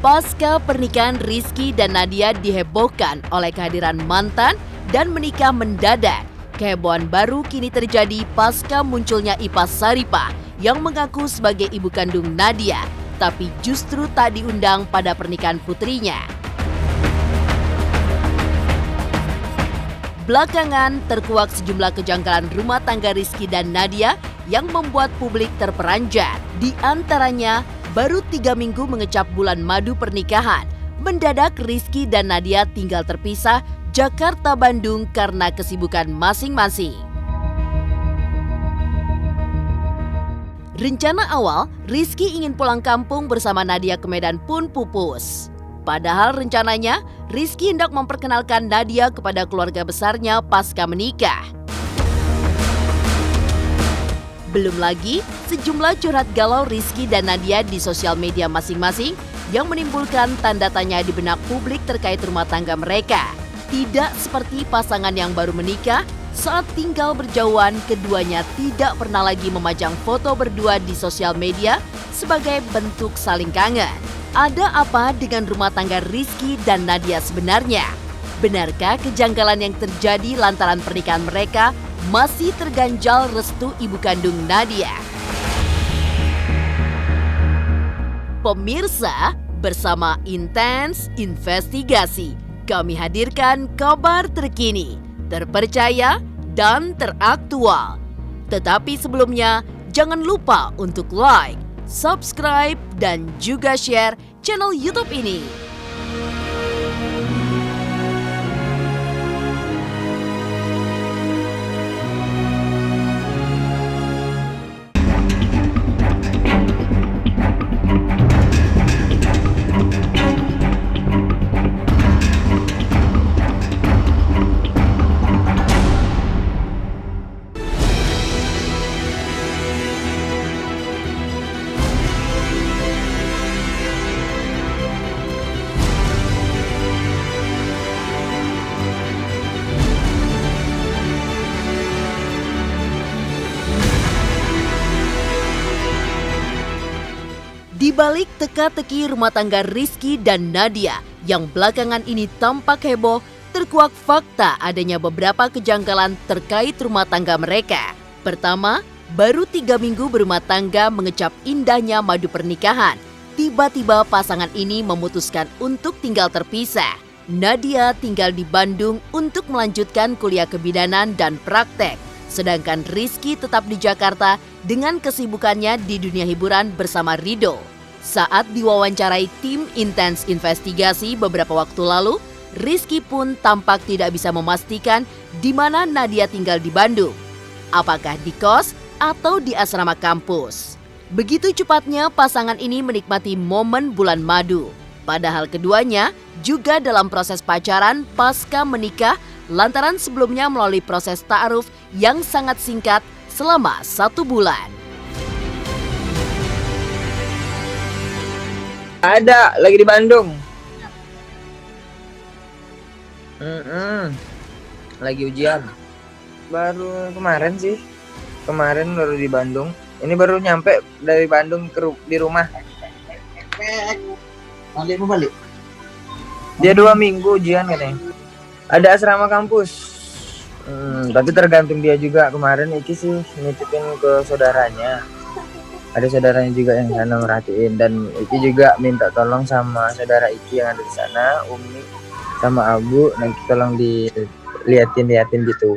Pasca pernikahan Rizky dan Nadia dihebohkan oleh kehadiran mantan dan menikah mendadak. Kehebohan baru kini terjadi pasca munculnya Ipa Saripah yang mengaku sebagai ibu kandung Nadia, tapi justru tak diundang pada pernikahan putrinya. Belakangan terkuak sejumlah kejanggalan rumah tangga Rizky dan Nadia yang membuat publik terperanjat. Di antaranya, baru 3 minggu mengecap bulan madu pernikahan, mendadak Rizky dan Nadia tinggal terpisah Jakarta-Bandung karena kesibukan masing-masing. Rencana awal, Rizky ingin pulang kampung bersama Nadia ke Medan pun pupus. Padahal rencananya, Rizky hendak memperkenalkan Nadia kepada keluarga besarnya pasca menikah. Belum lagi, sejumlah curhat galau Rizky dan Nadia di sosial media masing-masing yang menimbulkan tanda tanya di benak publik terkait rumah tangga mereka. Tidak seperti pasangan yang baru menikah, saat tinggal berjauhan, keduanya tidak pernah lagi memajang foto berdua di sosial media sebagai bentuk saling kangen. Ada apa dengan rumah tangga Rizky dan Nadia sebenarnya? Benarkah kejanggalan yang terjadi lantaran pernikahan mereka masih terganjal restu ibu kandung Nadia? Pemirsa, bersama Intens Investigasi, kami hadirkan kabar terkini, terpercaya, dan teraktual. Tetapi sebelumnya, jangan lupa untuk like, subscribe, dan juga share channel YouTube ini. Di balik teka-teki rumah tangga Rizky dan Nadia yang belakangan ini tampak heboh, terkuak fakta adanya beberapa kejanggalan terkait rumah tangga mereka. Pertama, baru 3 minggu berumah tangga mengecap indahnya madu pernikahan. Tiba-tiba pasangan ini memutuskan untuk tinggal terpisah. Nadia tinggal di Bandung untuk melanjutkan kuliah kebidanan dan praktek. Sedangkan Rizky tetap di Jakarta dengan kesibukannya di dunia hiburan bersama Ridho. Saat diwawancarai tim Intens Investigasi beberapa waktu lalu, Rizky pun tampak tidak bisa memastikan di mana Nadia tinggal di Bandung. Apakah di kos atau di asrama kampus? Begitu cepatnya pasangan ini menikmati momen bulan madu. Padahal keduanya juga dalam proses pacaran pasca menikah lantaran sebelumnya melalui proses ta'aruf yang sangat singkat selama 1 bulan. Ada, lagi di Bandung. Lagi ujian. Baru kemarin sih. Kemarin baru di Bandung. Ini baru nyampe dari Bandung di rumah. Balik mau balik? Dia 2 minggu ujian katanya. Ada asrama kampus. Tapi tergantung dia juga. Kemarin Iki sih nitipin ke saudaranya. Ada saudaranya juga yang sana merhatiin, dan Iki juga minta tolong sama saudara Iki yang ada di sana, Umi sama Abu, nanti tolong diliatin gitu.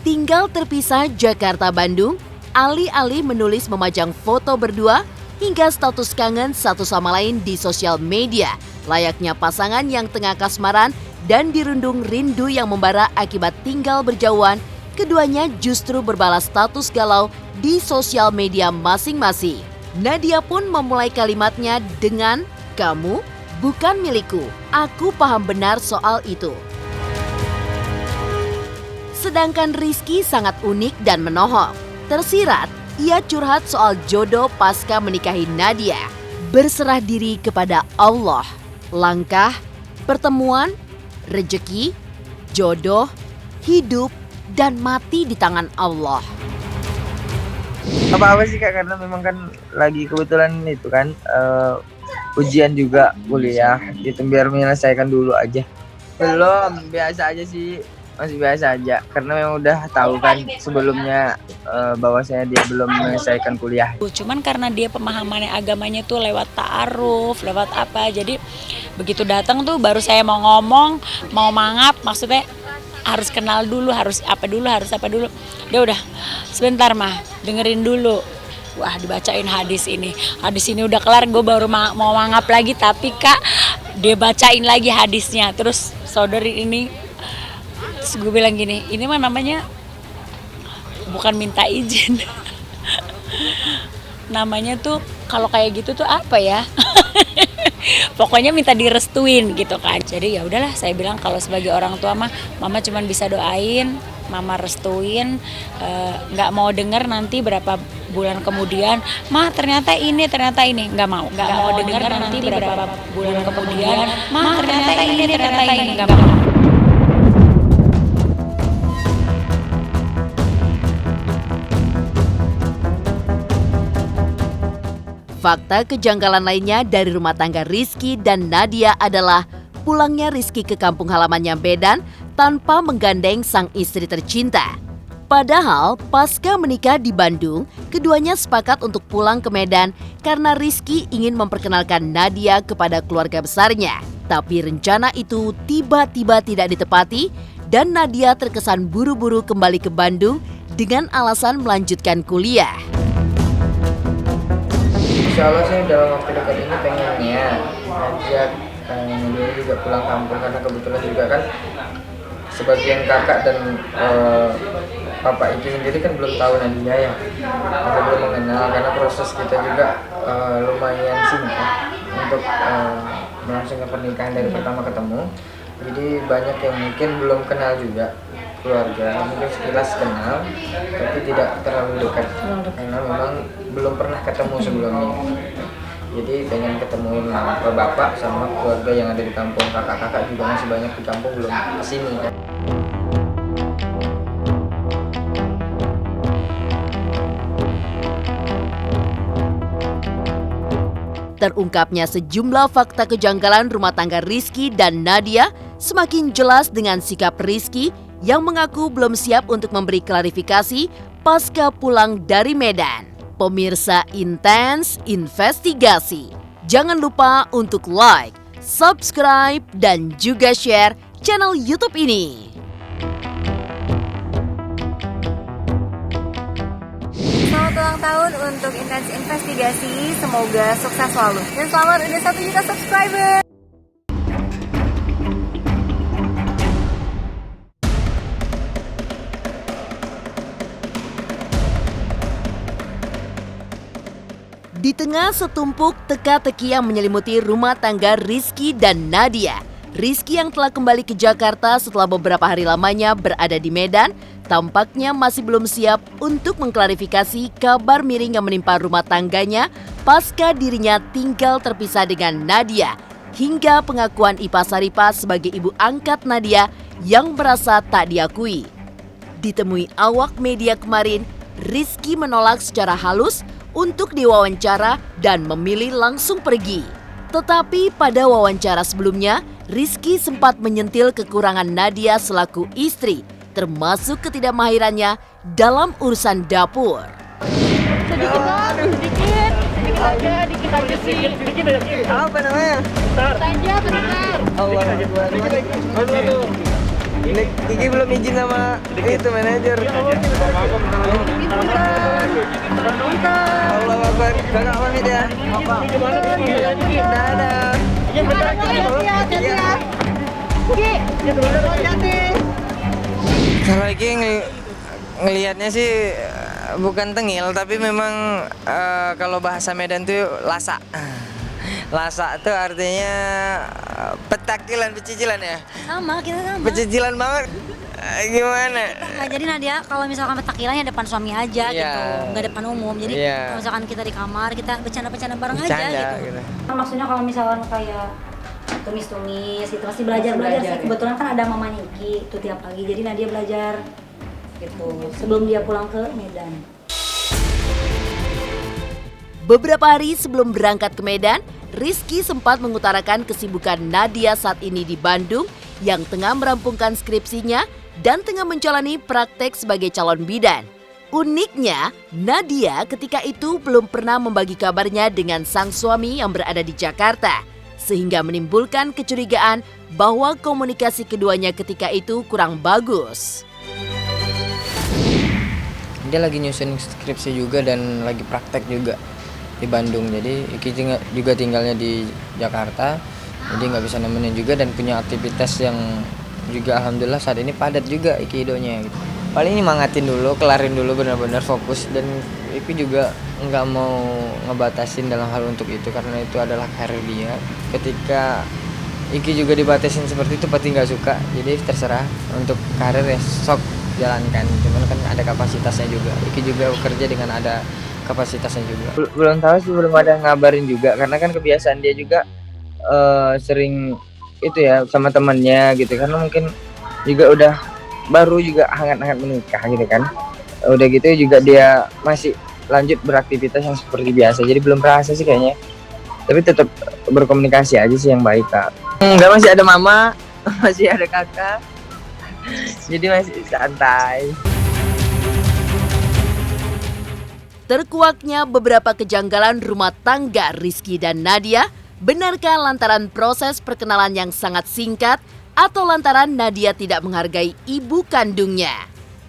Tinggal terpisah Jakarta-Bandung, alih-alih menulis memajang foto berdua hingga status kangen satu sama lain di sosial media, layaknya pasangan yang tengah kasmaran dan dirundung rindu yang membara akibat tinggal berjauhan, keduanya justru berbalas status galau di sosial media masing-masing. Nadia pun memulai kalimatnya dengan, "Kamu bukan milikku, aku paham benar soal itu." Sedangkan Rizky sangat unik dan menohok. Tersirat, ia curhat soal jodoh pasca menikahi Nadia. Berserah diri kepada Allah, langkah, pertemuan, rejeki, jodoh, hidup, dan mati di tangan Allah. Apa-apa sih Kak, karena memang kan lagi kebetulan itu kan ujian juga kuliah gitu, biar menyelesaikan dulu aja. Belum, biasa aja sih, masih biasa aja karena memang udah tahu kan sebelumnya bahwasanya dia belum menyelesaikan kuliah. Cuman karena dia pemahamannya agamanya tuh lewat ta'aruf, lewat apa, jadi begitu datang tuh baru saya mau ngomong, mau mangap, maksudnya harus kenal dulu, harus apa dulu. Dia udah, sebentar mah, dengerin dulu. Wah, dibacain hadis ini udah kelar, gue baru mau mangap lagi, tapi Kak, dia bacain lagi hadisnya. Terus saudari ini, terus gue bilang gini, ini mah namanya bukan minta izin. Namanya tuh kalau kayak gitu tuh apa ya? Pokoknya minta direstuin gitu kan. Jadi ya udahlah, saya bilang kalau sebagai orang tua mah mama cuman bisa doain, mama restuin, nggak mau denger nanti berapa bulan kemudian, mah ternyata ini, nggak mau denger nanti berapa bulan kemudian, mah ternyata ini, nggak mau. Fakta kejanggalan lainnya dari rumah tangga Rizky dan Nadia adalah pulangnya Rizky ke kampung halamannya Medan tanpa menggandeng sang istri tercinta. Padahal pasca menikah di Bandung, keduanya sepakat untuk pulang ke Medan karena Rizky ingin memperkenalkan Nadia kepada keluarga besarnya. Tapi rencana itu tiba-tiba tidak ditepati dan Nadia terkesan buru-buru kembali ke Bandung dengan alasan melanjutkan kuliah. Insya Allah sih dalam waktu dekat ini pengennya ngajak Nadia juga pulang kampung, karena kebetulan juga kan sebagian kakak dan Papa Iki sendiri kan belum tahu Nadia ya, atau belum mengenal, karena proses kita juga lumayan singkat untuk melangsungkan pernikahan dari pertama ketemu. Jadi banyak yang mungkin belum kenal juga keluarga, mungkin sekilas kenal tapi tidak terlalu dekat karena memang belum pernah ketemu sebelumnya. Jadi pengen ketemu bapak sama keluarga yang ada di kampung, kakak-kakak juga masih banyak di kampung belum kesini kan. Terungkapnya sejumlah fakta kejanggalan rumah tangga Rizky dan Nadia semakin jelas dengan sikap Rizky yang mengaku belum siap untuk memberi klarifikasi pasca pulang dari Medan. Pemirsa Intens Investigasi, jangan lupa untuk like, subscribe, dan juga share channel YouTube ini. Selamat ulang tahun untuk Intens Investigasi, semoga sukses selalu. Dan selamat udah 1 juta subscriber. Di tengah setumpuk teka-teki yang menyelimuti rumah tangga Rizky dan Nadia, Rizky yang telah kembali ke Jakarta setelah beberapa hari lamanya berada di Medan, tampaknya masih belum siap untuk mengklarifikasi kabar miring yang menimpa rumah tangganya pasca dirinya tinggal terpisah dengan Nadia, hingga pengakuan Ipa Saripa sebagai ibu angkat Nadia yang merasa tak diakui. Ditemui awak media kemarin, Rizky menolak secara halus untuk diwawancara dan memilih langsung pergi. Tetapi pada wawancara sebelumnya, Rizky sempat menyentil kekurangan Nadia selaku istri, termasuk ketidakmahirannya dalam urusan dapur. Sedikit aja sih. Apa namanya? Aja bentar. Allah Akbar. Kiki belum izin sama itu manajer. Allah Akbar. Kakak pamit ya. Dadah. Kalau Kiki ngelihatnya sih bukan tengil, tapi memang kalau bahasa Medan tuh lasak. Lasak tuh artinya petakilan, pecicilan ya? Sama, kita sama. Pecicilan banget. Gimana? Nah, jadi Nadia kalau misalkan petakilannya depan suami aja gitu, nggak depan umum. Jadi kalau misalkan kita di kamar, kita bercanda-bercanda bareng aja gitu. Maksudnya kalau misalkan kayak tumis-tumis gitu, pasti belajar sih. Kebetulan kan ada mamanya Iki tuh tiap pagi, jadi Nadia belajar gitu sebelum dia pulang ke Medan. Beberapa hari sebelum berangkat ke Medan, Rizky sempat mengutarakan kesibukan Nadia saat ini di Bandung yang tengah merampungkan skripsinya dan tengah menjalani praktek sebagai calon bidan. Uniknya, Nadia ketika itu belum pernah membagi kabarnya dengan sang suami yang berada di Jakarta, sehingga menimbulkan kecurigaan bahwa komunikasi keduanya ketika itu kurang bagus. Dia lagi nyusun skripsi juga dan lagi praktek juga di Bandung. Jadi Iki juga tinggalnya di Jakarta, jadi nggak bisa nemenin juga dan punya aktivitas yang juga alhamdulillah saat ini padat juga Iki idonya gitu. Paling nyemangatin dulu, kelarin dulu benar-benar fokus, dan Iki juga nggak mau ngebatasin dalam hal untuk itu karena itu adalah karir dia. Ketika Iki juga dibatasin seperti itu pasti nggak suka, jadi terserah untuk karir ya sok jalankan. Cuman kan ada kapasitasnya juga, Iki juga bekerja dengan ada kapasitasnya juga. Belum tahu sih, belum ada ngabarin juga karena kan kebiasaan dia juga sering itu ya sama temannya gitu, karena mungkin juga udah baru juga hangat-hangat menikah gitu kan. Udah gitu juga dia masih lanjut beraktivitas yang seperti biasa, jadi belum terasa sih kayaknya. Tapi tetap berkomunikasi aja sih yang baik, Kak. Enggak, masih ada mama, masih ada kakak, jadi masih santai. Terkuaknya beberapa kejanggalan rumah tangga Rizky dan Nadia, benarkah lantaran proses perkenalan yang sangat singkat atau lantaran Nadia tidak menghargai ibu kandungnya?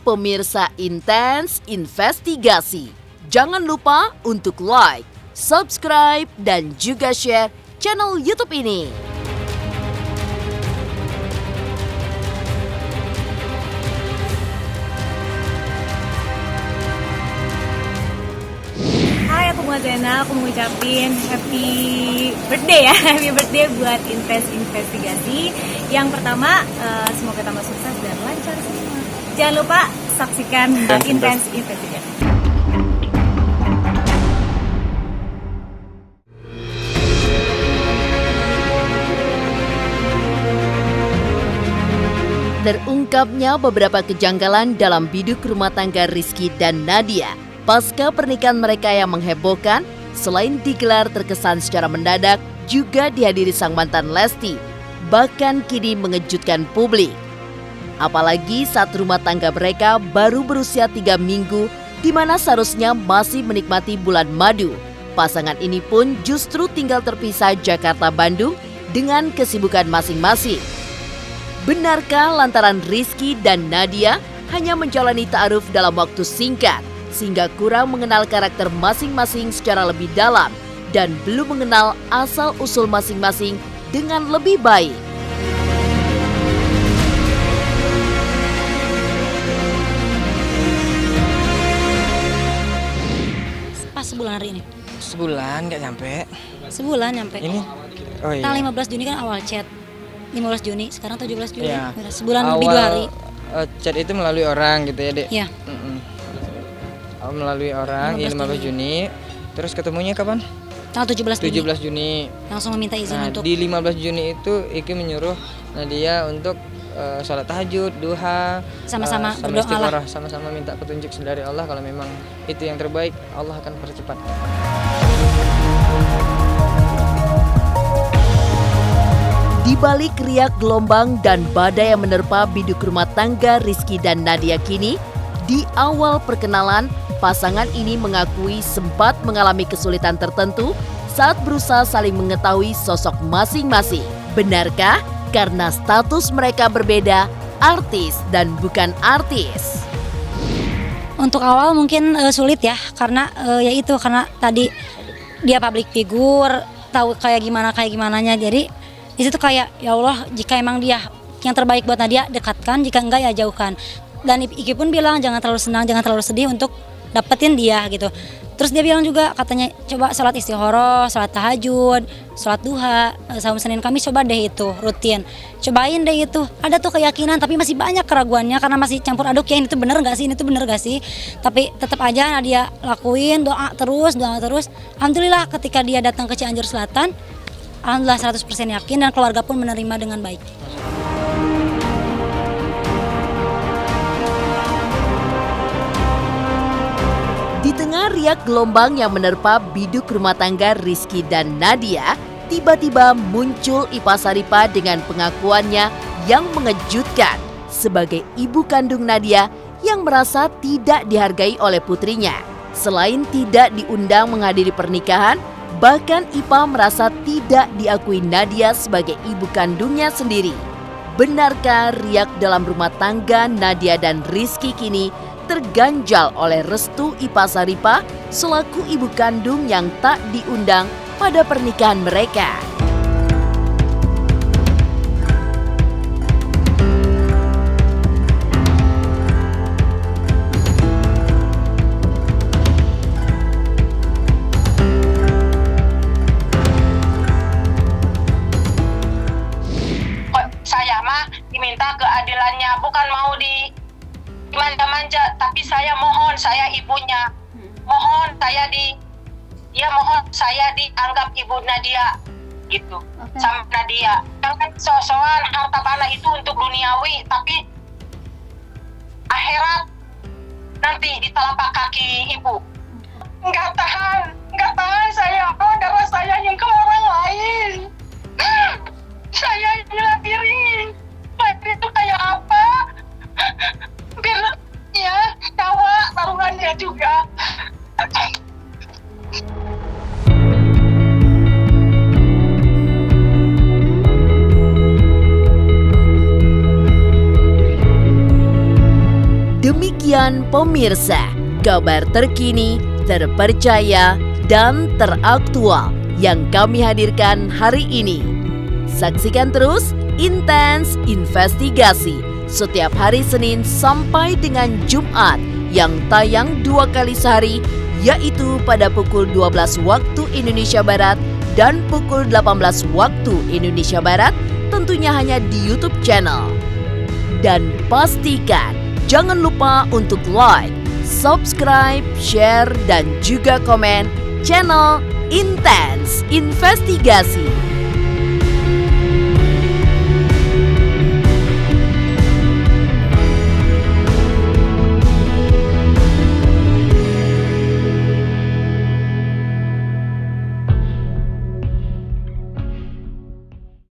Pemirsa Intens Investigasi, jangan lupa untuk like, subscribe, dan juga share channel YouTube ini. Hai, aku Bunga Zena, aku mau ucapin happy birthday ya. Happy birthday buat Intens Investigasi. Yang pertama, semoga tambah sukses dan lancar semua. Jangan lupa saksikan Intens Investigasi. Terungkapnya beberapa kejanggalan dalam biduk rumah tangga Rizky dan Nadia pasca pernikahan mereka yang menghebohkan. Selain digelar terkesan secara mendadak, juga dihadiri sang mantan Lesti, bahkan kini mengejutkan publik. Apalagi saat rumah tangga mereka baru berusia 3 minggu, di mana seharusnya masih menikmati bulan madu. Pasangan ini pun justru tinggal terpisah Jakarta-Bandung dengan kesibukan masing-masing. Benarkah lantaran Rizky dan Nadia hanya menjalani ta'aruf dalam waktu singkat, sehingga kurang mengenal karakter masing-masing secara lebih dalam dan belum mengenal asal-usul masing-masing dengan lebih baik? Pas sebulan hari ini. Sebulan nggak nyampe. Sebulan nyampe. Ini, oh iya. Tanggal 15 Juni kan awal chat. 15 Juni, sekarang 17 Juni. Iya. Sebulan lebih 2 hari. Chat itu melalui orang gitu ya, Dek? Iya. Melalui orang, 15 Juni. Terus ketemunya kapan? Tanggal 17 Juni. 17 Juni. Langsung meminta izin untuk. Di 15 Juni itu Iki menyuruh Nadia untuk sholat tahajud, duha, Sama-sama sama berdoa istiqoroh, sama-sama minta petunjuk dari Allah. Kalau memang itu yang terbaik, Allah akan percepat. Di balik riak gelombang dan badai yang menerpa biduk rumah tangga Rizky dan Nadia kini, di awal perkenalan, pasangan ini mengakui sempat mengalami kesulitan tertentu saat berusaha saling mengetahui sosok masing-masing. Benarkah karena status mereka berbeda, artis dan bukan artis? Untuk awal mungkin sulit ya, karena karena tadi dia public figure, tahu kayak gimananya. Jadi di situ kayak ya Allah, jika emang dia yang terbaik buat Nadia dekatkan, jika enggak ya jauhkan. Dan Iki pun bilang jangan terlalu senang, jangan terlalu sedih untuk dapetin dia gitu. Terus dia bilang juga katanya coba sholat istikharah, sholat tahajud, sholat duha, saum Senin Kamis, coba deh itu rutin. Cobain deh itu. Ada tuh keyakinan tapi masih banyak keraguannya karena masih campur aduk ya, ini tuh bener gak sih, ini tuh bener gak sih. Tapi tetap aja Nadia lakuin, doa terus. Alhamdulillah ketika dia datang ke Cianjur Selatan, alhamdulillah 100% yakin dan keluarga pun menerima dengan baik. Di tengah Teriak gelombang yang menerpa biduk rumah tangga Rizky dan Nadia, tiba-tiba muncul Ipa Saripa dengan pengakuannya yang mengejutkan sebagai ibu kandung Nadia yang merasa tidak dihargai oleh putrinya. Selain tidak diundang menghadiri pernikahan, bahkan Ipa merasa tidak diakui Nadia sebagai ibu kandungnya sendiri. Benarkah riak dalam rumah tangga Nadia dan Rizky kini terganjal oleh restu Ipa Saripa selaku ibu kandung yang tak diundang pada pernikahan mereka? Saya mah diminta keadilannya, bukan mau manja-manja, tapi saya mohon, saya ibunya, mohon saya dianggap ibu Nadia gitu, sama Nadia. Jangan soal harta bana itu untuk duniawi, tapi akhirat nanti di telapak kaki ibu. Nggak tahan saya, darah saya yang ke orang lain. Saya gila diri, itu kayak apa? Biar ya, nyawa taruhannya juga. Demikian pemirsa, kabar terkini, terpercaya, dan teraktual yang kami hadirkan hari ini. Saksikan terus Intens Investigasi setiap hari Senin sampai dengan Jumat yang tayang 2 kali sehari, yaitu pada pukul 12 waktu Indonesia Barat dan pukul 18 waktu Indonesia Barat, tentunya hanya di YouTube channel. Dan pastikan jangan lupa untuk like, subscribe, share, dan juga komen channel Intens Investigasi.